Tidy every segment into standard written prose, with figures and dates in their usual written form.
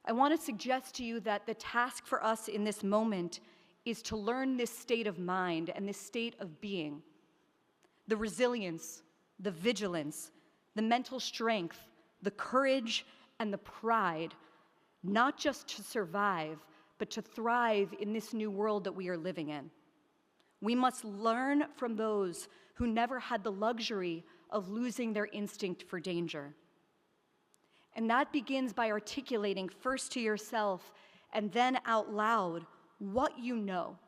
I want to suggest to you that the task for us in this moment is to learn this state of mind and this state of being. The resilience, the vigilance, the mental strength, the courage, and the pride, not just to survive, but to thrive in this new world that we are living in. We must learn from those who never had the luxury of losing their instinct for danger. And that begins by articulating first to yourself and then out loud what you know,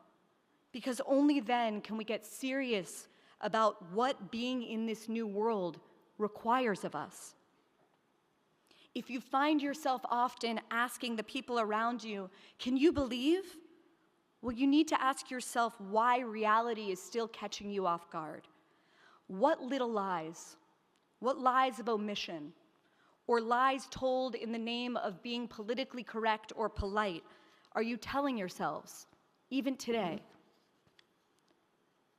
because only then can we get serious about what being in this new world requires of us. If you find yourself often asking the people around you, "Can you believe?" Well, you need to ask yourself why reality is still catching you off guard. What little lies, what lies of omission, or lies told in the name of being politically correct or polite are you telling yourselves, even today?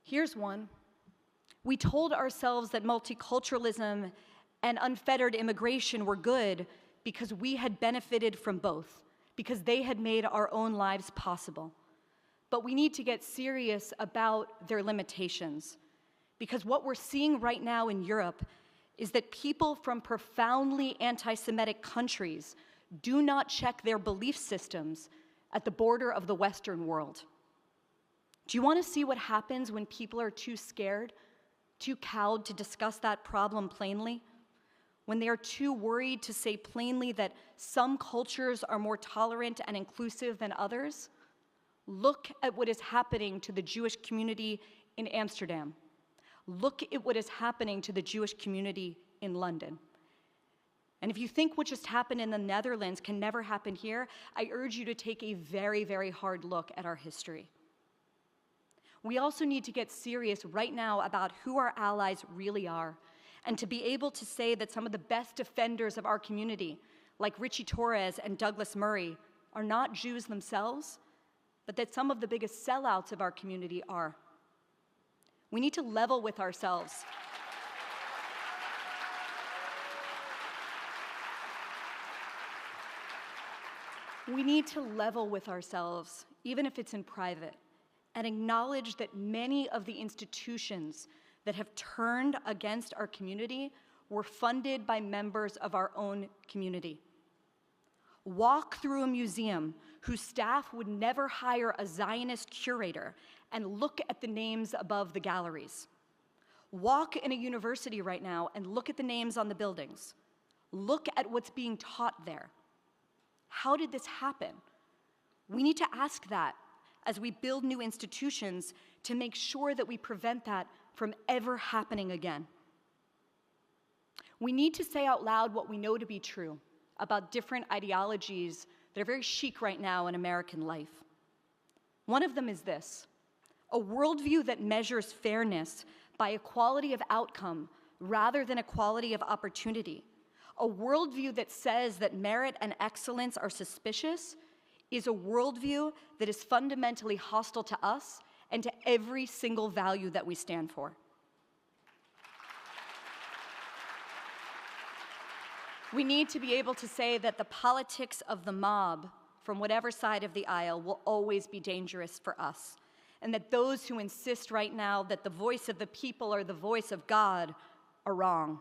Here's one. We told ourselves that multiculturalism and unfettered immigration were good because we had benefited from both, because they had made our own lives possible. But we need to get serious about their limitations, because what we're seeing right now in Europe is that people from profoundly anti-Semitic countries do not check their belief systems at the border of the Western world. Do you want to see what happens when people are too scared, too cowed to discuss that problem plainly? When they are too worried to say plainly that some cultures are more tolerant and inclusive than others? Look at what is happening to the Jewish community in Amsterdam. Look at what is happening to the Jewish community in London. And if you think what just happened in the Netherlands can never happen here, I urge you to take a very, very hard look at our history. We also need to get serious right now about who our allies really are, and to be able to say that some of the best defenders of our community, like Richie Torres and Douglas Murray, are not Jews themselves, but that some of the biggest sellouts of our community are. We need to level with ourselves. We need to level with ourselves, even if it's in private, and acknowledge that many of the institutions that have turned against our community were funded by members of our own community. Walk through a museum whose staff would never hire a Zionist curator and look at the names above the galleries. Walk in a university right now and look at the names on the buildings. Look at what's being taught there. How did this happen? We need to ask that as we build new institutions to make sure that we prevent that from ever happening again. We need to say out loud what we know to be true about different ideologies that are very chic right now in American life. One of them is this: a worldview that measures fairness by equality of outcome rather than equality of opportunity. A worldview that says that merit and excellence are suspicious is a worldview that is fundamentally hostile to us and to every single value that we stand for. We need to be able to say that the politics of the mob, from whatever side of the aisle, will always be dangerous for us, and that those who insist right now that the voice of the people or the voice of God are wrong.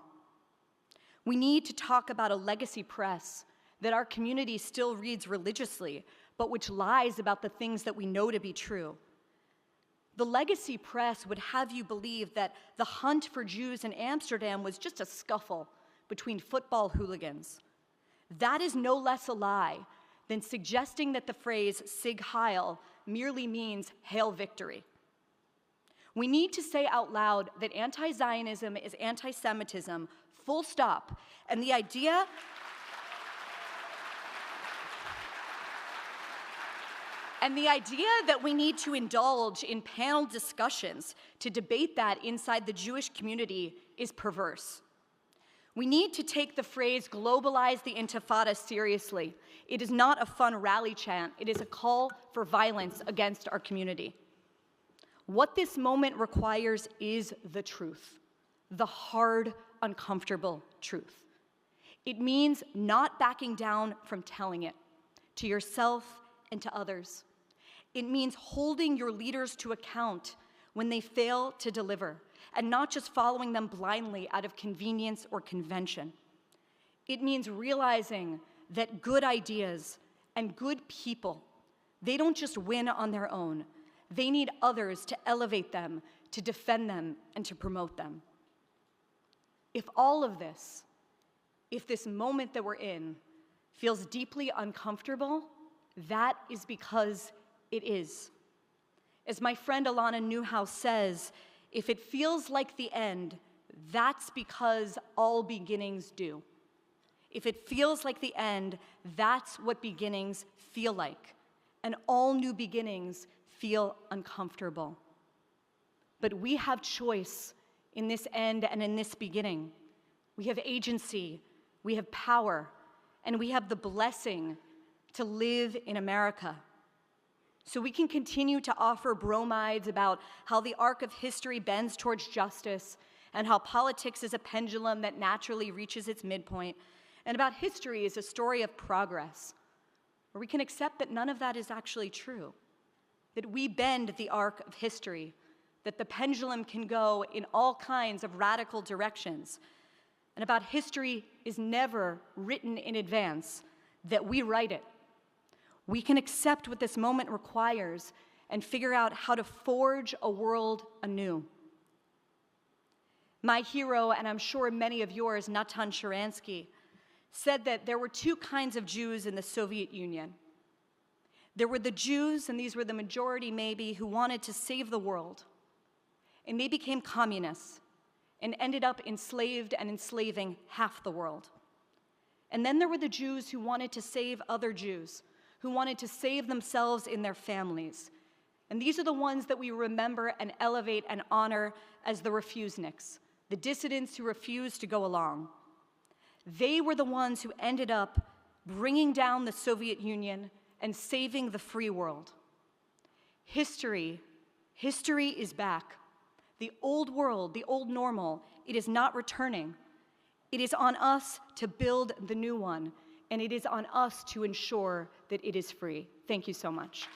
We need to talk about a legacy press that our community still reads religiously, but which lies about the things that we know to be true. The legacy press would have you believe that the hunt for Jews in Amsterdam was just a scuffle between football hooligans. That is no less a lie than suggesting that the phrase Sig Heil merely means hail victory. We need to say out loud that anti-Zionism is anti-Semitism, full stop, and the idea that we need to indulge in panel discussions to debate that inside the Jewish community is perverse. We need to take the phrase globalize the Intifada seriously. It is not a fun rally chant, it is a call for violence against our community. What this moment requires is the truth, the hard, uncomfortable truth. It means not backing down from telling it. to yourself, and to others. It means holding your leaders to account when they fail to deliver, and not just following them blindly out of convenience or convention. It means realizing that good ideas and good people, they don't just win on their own. They need others to elevate them, to defend them, and to promote them. If all of this, if this moment that we're in feels deeply uncomfortable, that is because it is. As my friend Alana Newhouse says, if it feels like the end, that's because all beginnings do. If it feels like the end, that's what beginnings feel like. And all new beginnings feel uncomfortable. But we have choice in this end and in this beginning. We have agency, we have power, and we have the blessing to live in America. So we can continue to offer bromides about how the arc of history bends towards justice, and how politics is a pendulum that naturally reaches its midpoint, and about history is a story of progress. Or we can accept that none of that is actually true, that we bend the arc of history, that the pendulum can go in all kinds of radical directions, and about history is never written in advance, that we write it. We can accept what this moment requires and figure out how to forge a world anew. My hero, and I'm sure many of yours, Natan Sharansky, said that there were two kinds of Jews in the Soviet Union. There were the Jews, and these were the majority maybe, who wanted to save the world. And they became communists and ended up enslaved and enslaving half the world. And then there were the Jews who wanted to save other Jews, who wanted to save themselves in their families. And these are the ones that we remember and elevate and honor as the refuseniks, the dissidents who refused to go along. They were the ones who ended up bringing down the Soviet Union and saving the free world. History is back. The old world, the old normal, it is not returning. It is on us to build the new one, and it is on us to ensure that it is free. Thank you so much.